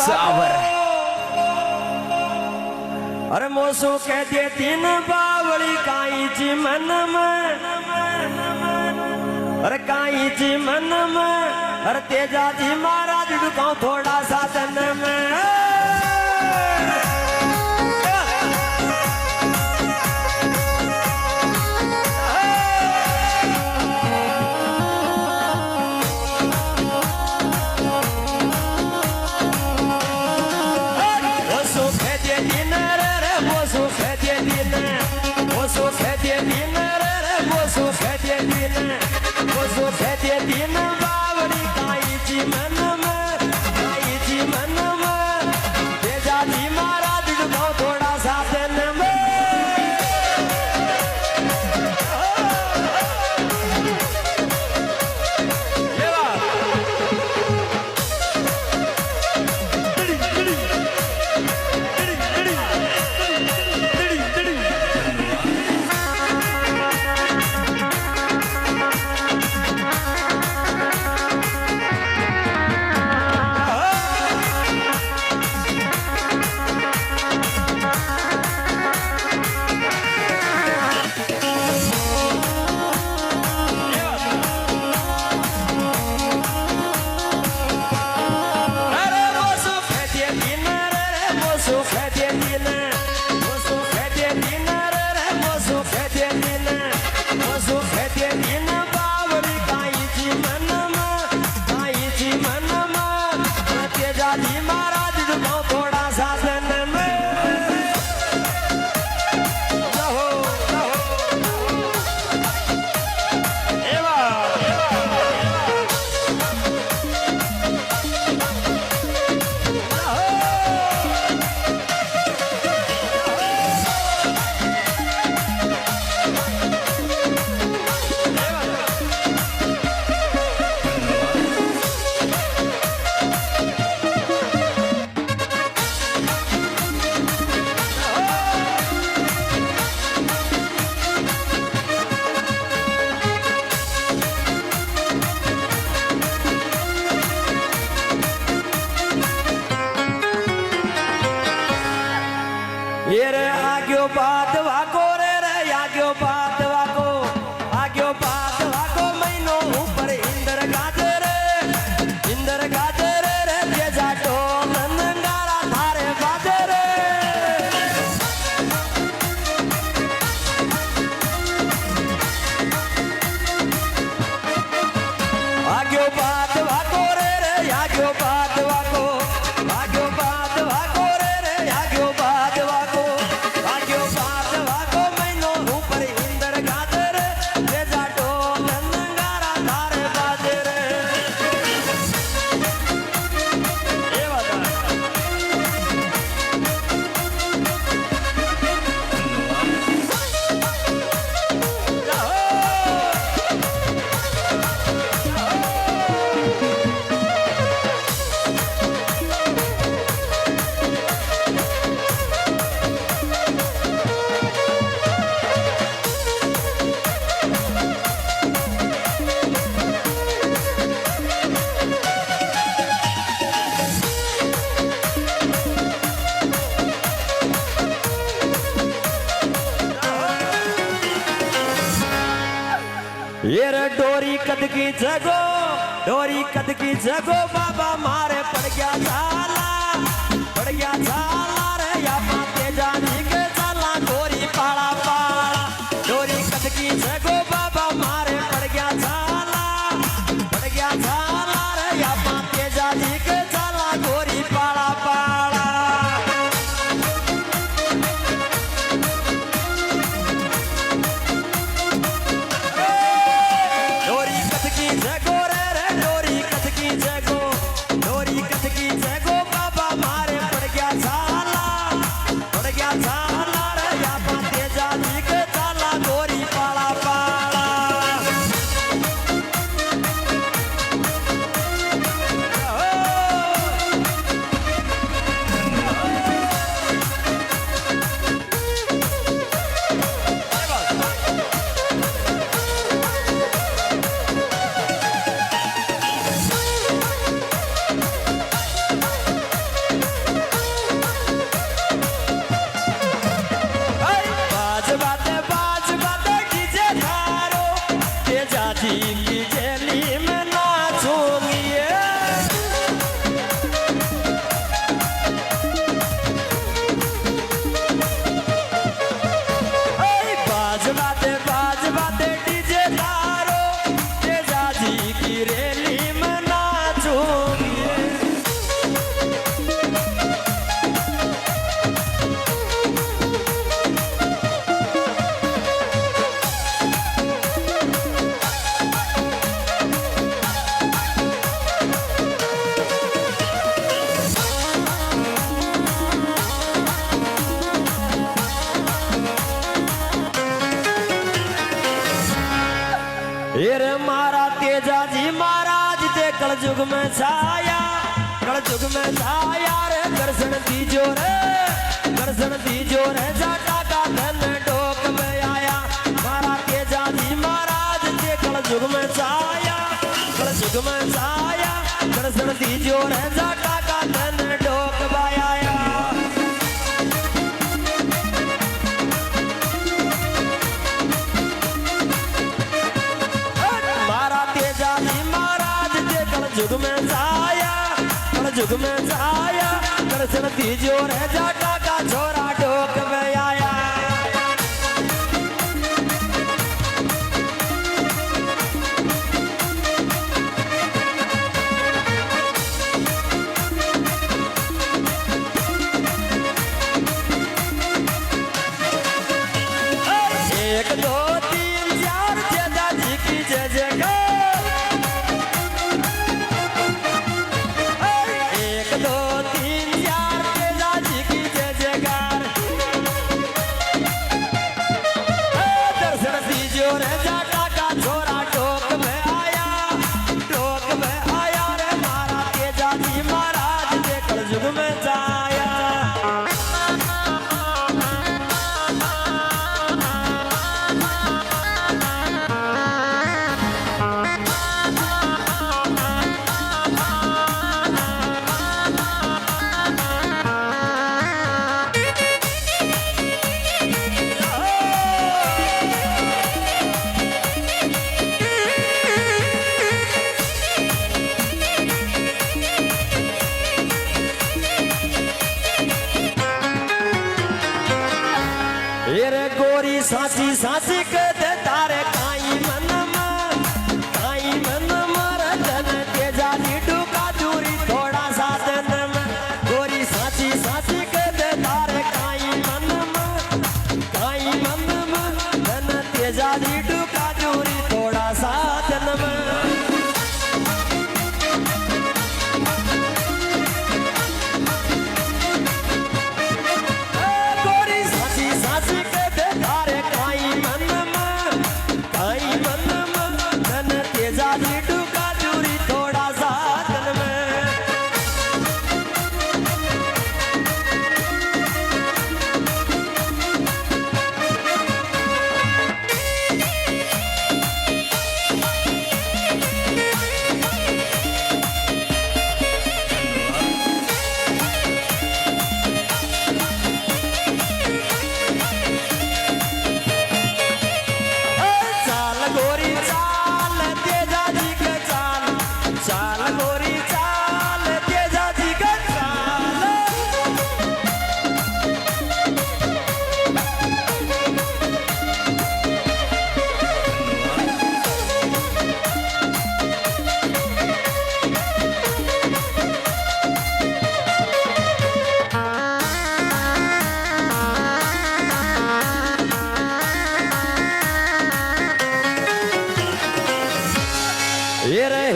सावर अरे मोसो कह दे तीन बावली काई जी मन में अरे काई जी मन में अरे तेजा जी महाराज दुकान थोड़ा सा तन में ये रे आग्यो बात वाको रे आग्यो बात वाको आग्यो बात वाको महीनो ऊपर इंदर गाजे रे ये जाटो नंदंगारा थारे बाजे रे आग्यो बात वाको रे आग्यो बात वाको आग्यो बात वाको रे आग्यो बात वाको ये रे डोरी कद की जगो बाबा मारे पड़ गया झाला रे या माते जानी के झाला डोरी पाड़ा पाड़ा डोरी कद की जगो बाबा मारे पड़ गया झाला रे या माते जानी के झाला डोरी पाड़ा पाड़ा डोरी कद की जगो में छाया कलयुग में छाया रे दर्शन दीजो रे दर्शन दीजो रे जाटा का धन डोक में आया मारा तेजा जी महाराज के कलयुग में छाया कलयुग में छाया दर्शन दीजो रे जाटा का धन डोक में आया मारा तेजा जी महाराज के कलयुग में छाया कलयुग में छाया दर्शन दीजो रे जाटा का छोरा डोक में आया एक दो तीन चार तेजा जी की जय जयकार एक दो तीन चार तेजा जी की जय जयकार दर्शन दीजो रे जाटा का छोरा टोक में आया रे मारा तेजा जी महाराज के कलयुग में जाया रे गोरी साची साची कहते तारे काई मन रतन तेजा जी डूका दूरी थोड़ा सा तन गोरी साची साची कहते तारे काई मन धन तेजा जी डूका दूरी थोड़ा सा तन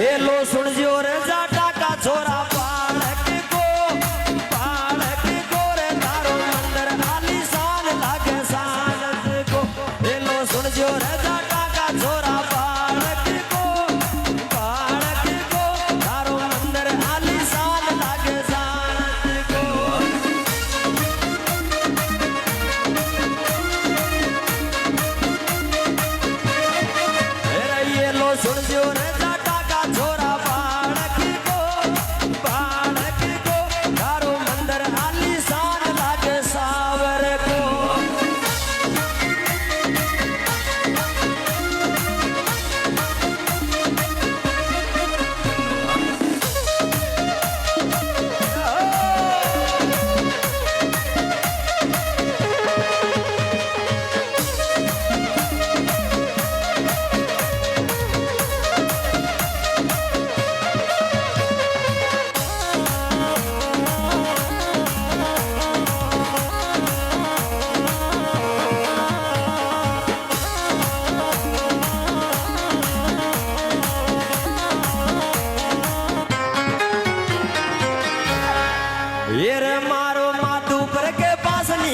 हेलो सुन जो रे जाटा का छोरा पालक को रे तारो मंदिर आलीशान लागे सानत को हेलो सुन जो रे जाटा का छोरा पालक को तारो मंदिर आलीशान लागे सानत को हेलो सुन जो रे छोरा बालक को तारो मंदिर आलीशान लागे सावर को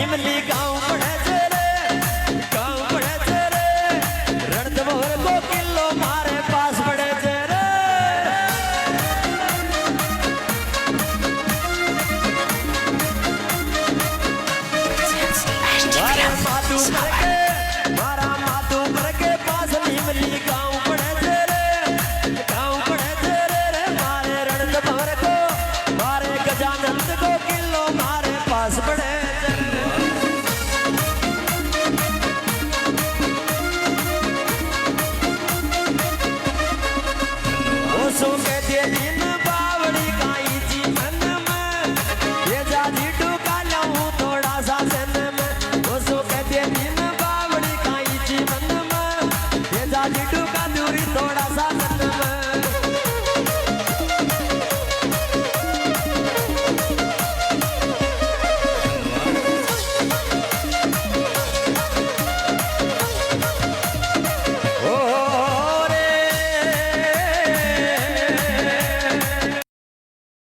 इमली गाँव पड़े रे रणथंभौर को किलो मारे पास पड़े रे पास पड़े